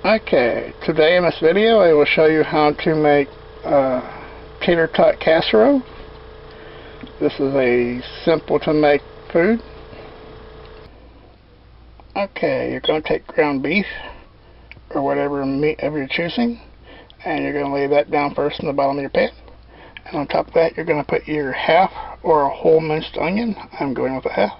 Okay, today in this video I will show you how to make tater tot casserole. This is a simple to make food. Okay, you're going to take ground beef or whatever meat of your choosing, and you're going to lay that down first in the bottom of your pan. And on top of that you're going to put your half or a whole minced onion. I'm going with a half.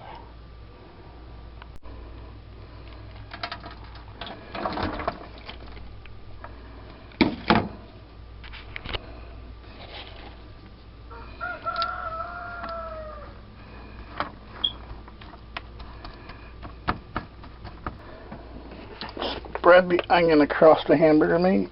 Spread the onion across the hamburger meat.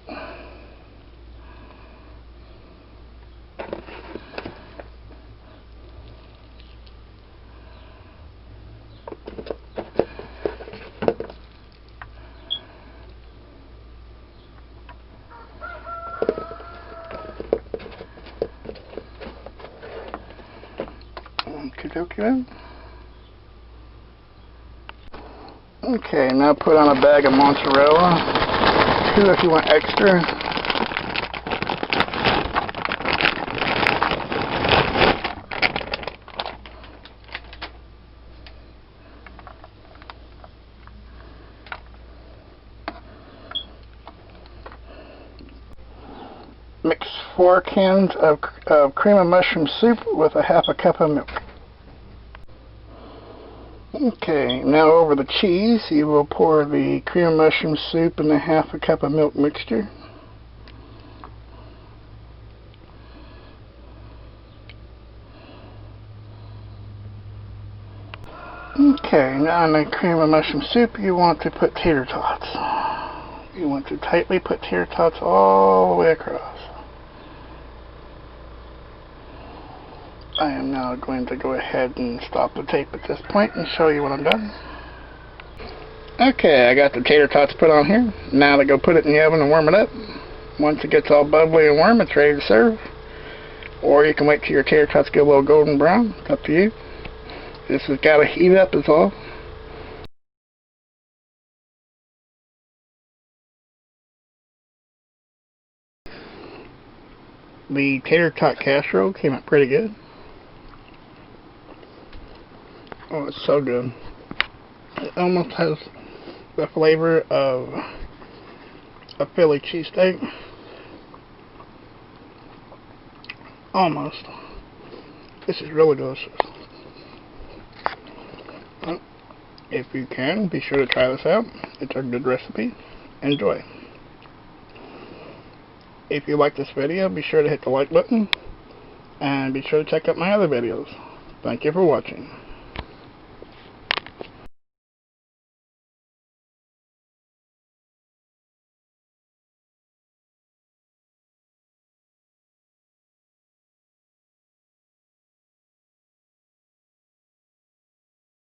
Okay, now put on a bag of mozzarella, 2 if you want extra. Mix 4 cans of cream of mushroom soup with a half a cup of milk. Okay, now over the cheese, you will pour the cream of mushroom soup and a half a cup of milk mixture. Okay, now in the cream of mushroom soup, you want to put tater tots. You want to tightly put tater tots all the way across. I am now going to go ahead and stop the tape at this point and show you when I'm done. Okay, I got the tater tots put on here. Now to go put it in the oven and warm it up. Once it gets all bubbly and warm, it's ready to serve. Or you can wait till your tater tots get a little golden brown. It's up to you. This has got to heat up is all. The tater tot casserole came out pretty good. Oh, it's so good. It almost has the flavor of a Philly cheesesteak. Almost. This is really delicious. If you can, be sure to try this out. It's a good recipe. Enjoy. If you like this video, be sure to hit the like button. And be sure to check out my other videos. Thank you for watching.